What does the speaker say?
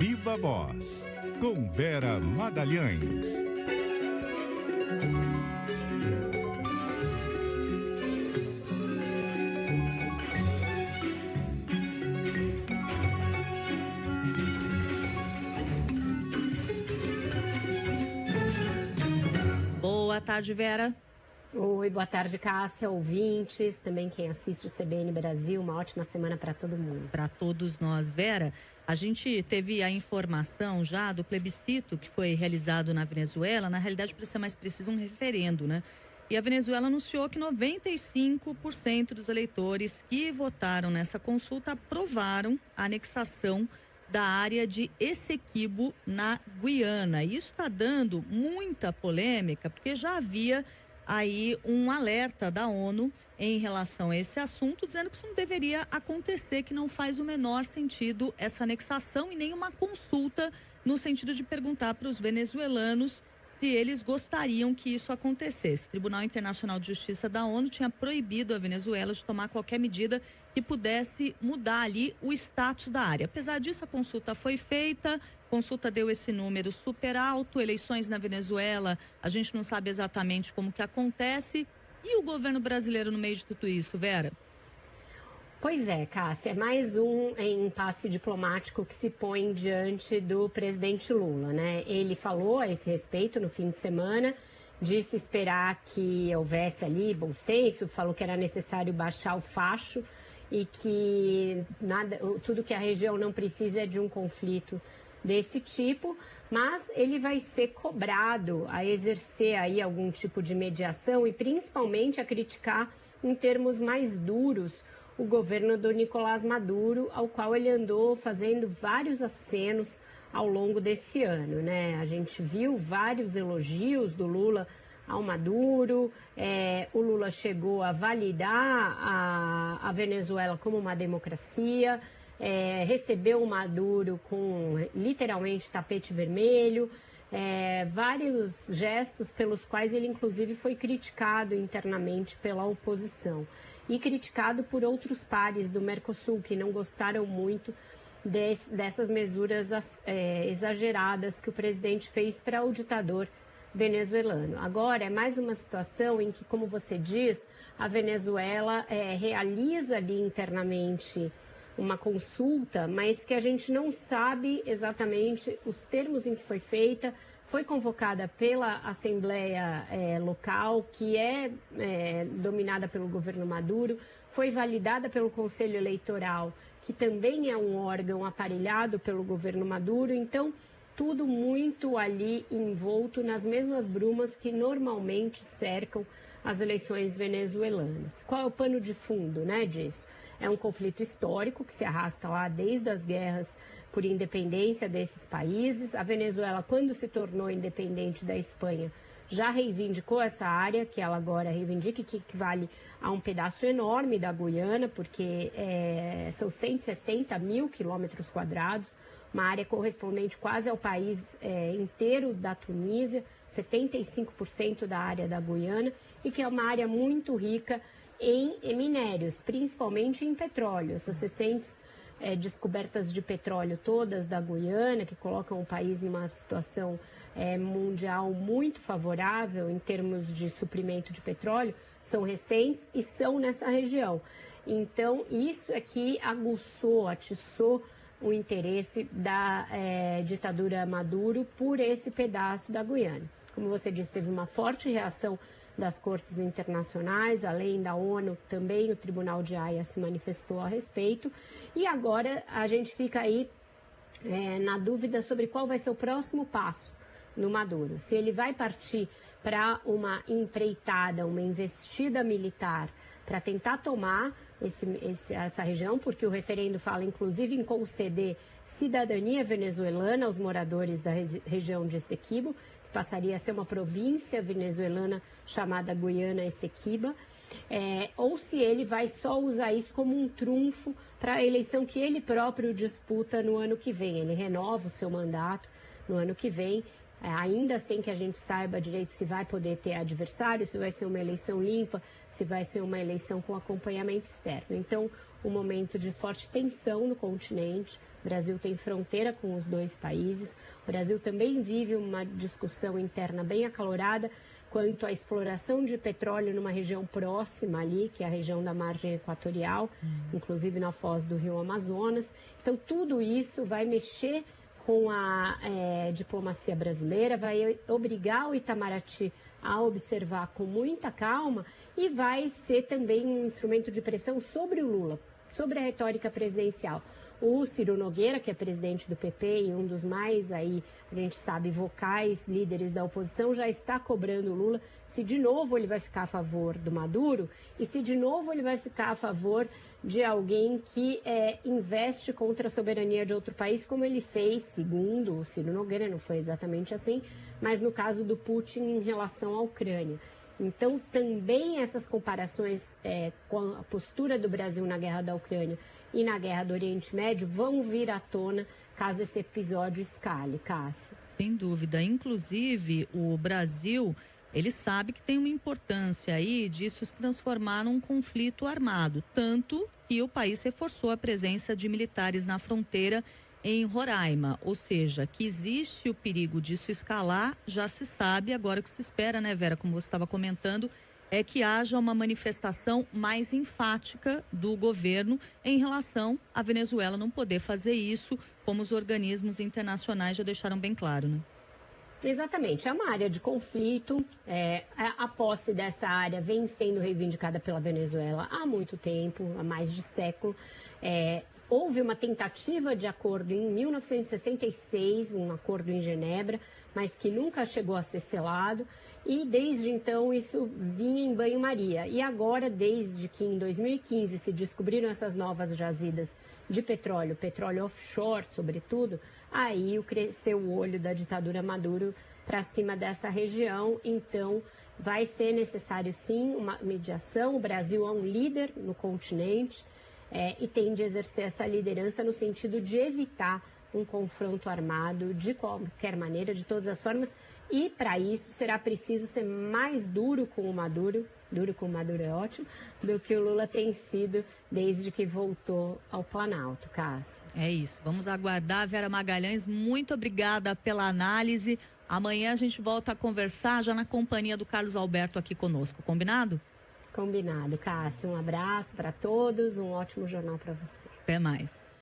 Viva Voz, com Vera Magalhães. Boa tarde, Vera. Oi, boa tarde, Cássia, ouvintes, também quem assiste o CBN Brasil, uma ótima semana para todo mundo. Para todos nós, Vera, a gente teve a informação já do plebiscito que foi realizado na Venezuela, na realidade, para ser mais preciso, um referendo, né? E a Venezuela anunciou que 95% dos eleitores que votaram nessa consulta aprovaram a anexação da área de Essequibo na Guiana. Isso está dando muita polêmica, porque já havia aí um alerta da ONU em relação a esse assunto, dizendo que isso não deveria acontecer, que não faz o menor sentido essa anexação e nem uma consulta no sentido de perguntar para os venezuelanos se eles gostariam que isso acontecesse. O Tribunal Internacional de Justiça da ONU tinha proibido a Venezuela de tomar qualquer medida que pudesse mudar ali o status da área. Apesar disso, a consulta foi feita, a consulta deu esse número super alto, eleições na Venezuela, a gente não sabe exatamente como que acontece. E o governo brasileiro no meio de tudo isso, Vera? Pois é, Cássia, é mais um impasse diplomático que se põe diante do presidente Lula, né? Ele falou a esse respeito no fim de semana, disse esperar que houvesse ali bom senso, falou que era necessário baixar o facho e que tudo que a região não precisa é de um conflito desse tipo, mas ele vai ser cobrado a exercer aí algum tipo de mediação e principalmente a criticar em termos mais duros o governo do Nicolás Maduro, ao qual ele andou fazendo vários acenos ao longo desse ano, né? A gente viu vários elogios do Lula ao Maduro, o Lula chegou a validar a Venezuela como uma democracia, recebeu o Maduro com literalmente tapete vermelho, vários gestos pelos quais ele inclusive foi criticado internamente pela oposição e criticado por outros pares do Mercosul que não gostaram muito dessas mesuras exageradas que o presidente fez para o ditador venezuelano. Agora é mais uma situação em que, como você diz, a Venezuela realiza ali internamente uma consulta, mas que a gente não sabe exatamente os termos em que foi feita. Foi convocada pela Assembleia local, que é dominada pelo governo Maduro, foi validada pelo Conselho Eleitoral, que também é um órgão aparelhado pelo governo Maduro. Então, tudo muito ali envolto nas mesmas brumas que normalmente cercam as eleições venezuelanas. Qual é o pano de fundo, né, disso? É um conflito histórico que se arrasta lá desde as guerras por independência desses países. A Venezuela, quando se tornou independente da Espanha, já reivindicou essa área, que ela agora reivindica, que equivale a um pedaço enorme da Guiana, porque são 160 mil quilômetros quadrados, uma área correspondente quase ao país inteiro da Tunísia, 75% da área da Guiana, e que é uma área muito rica em minérios, principalmente em petróleo. Essas recentes descobertas de petróleo todas da Guiana, que colocam o país numa situação mundial muito favorável em termos de suprimento de petróleo, são recentes e são nessa região. Então, isso é que atiçou o interesse da ditadura Maduro por esse pedaço da Guiana. Como você disse, teve uma forte reação das cortes internacionais, além da ONU, também o Tribunal de Haia se manifestou a respeito. E agora a gente fica aí na dúvida sobre qual vai ser o próximo passo no Maduro. Se ele vai partir para uma empreitada, uma investida militar para tentar tomar essa região, porque o referendo fala inclusive em conceder cidadania venezuelana aos moradores da região de Essequibo, que passaria a ser uma província venezuelana chamada Guiana Essequiba, ou se ele vai só usar isso como um trunfo para a eleição que ele próprio disputa no ano que vem. Ele renova o seu mandato no ano que vem, ainda sem que a gente saiba direito se vai poder ter adversário, se vai ser uma eleição limpa, se vai ser uma eleição com acompanhamento externo. Então, um momento de forte tensão no continente. O Brasil tem fronteira com os dois países. O Brasil também vive uma discussão interna bem acalorada quanto à exploração de petróleo numa região próxima ali, que é a região da margem equatorial, inclusive na foz do Rio Amazonas. Então, tudo isso vai mexer com a diplomacia brasileira, vai obrigar o Itamaraty a observar com muita calma e vai ser também um instrumento de pressão sobre o Lula, sobre a retórica presidencial. O Ciro Nogueira, que é presidente do PP e um dos mais, aí, a gente sabe, vocais líderes da oposição, já está cobrando o Lula se de novo ele vai ficar a favor do Maduro e se de novo ele vai ficar a favor de alguém que investe contra a soberania de outro país, como ele fez, segundo o Ciro Nogueira, não foi exatamente assim, mas no caso do Putin em relação à Ucrânia. Então, também essas comparações com a postura do Brasil na guerra da Ucrânia e na guerra do Oriente Médio vão vir à tona caso esse episódio escale, Cássio. Sem dúvida. Inclusive, o Brasil, ele sabe que tem uma importância aí disso se transformar num conflito armado, tanto que o país reforçou a presença de militares na fronteira em Roraima, ou seja, que existe o perigo disso escalar, já se sabe. Agora o que se espera, né, Vera, como você estava comentando, é que haja uma manifestação mais enfática do governo em relação à Venezuela não poder fazer isso, como os organismos internacionais já deixaram bem claro, né? Exatamente, é uma área de conflito, a posse dessa área vem sendo reivindicada pela Venezuela há muito tempo, há mais de século. Houve uma tentativa de acordo em 1966, um acordo em Genebra, mas que nunca chegou a ser selado. E desde então isso vinha em banho-maria. E agora, desde que em 2015 se descobriram essas novas jazidas de petróleo offshore sobretudo, aí cresceu o olho da ditadura Maduro para cima dessa região. Então vai ser necessário sim uma mediação. O Brasil é um líder no continente e tem de exercer essa liderança no sentido de evitar um confronto armado de qualquer maneira, de todas as formas, e para isso será preciso ser mais duro com o Maduro é ótimo, do que o Lula tem sido desde que voltou ao Planalto, Cássio. É isso, vamos aguardar. Vera Magalhães, muito obrigada pela análise. Amanhã a gente volta a conversar já na companhia do Carlos Alberto aqui conosco, combinado? Combinado, Cássio. Um abraço para todos, um ótimo jornal para você. Até mais.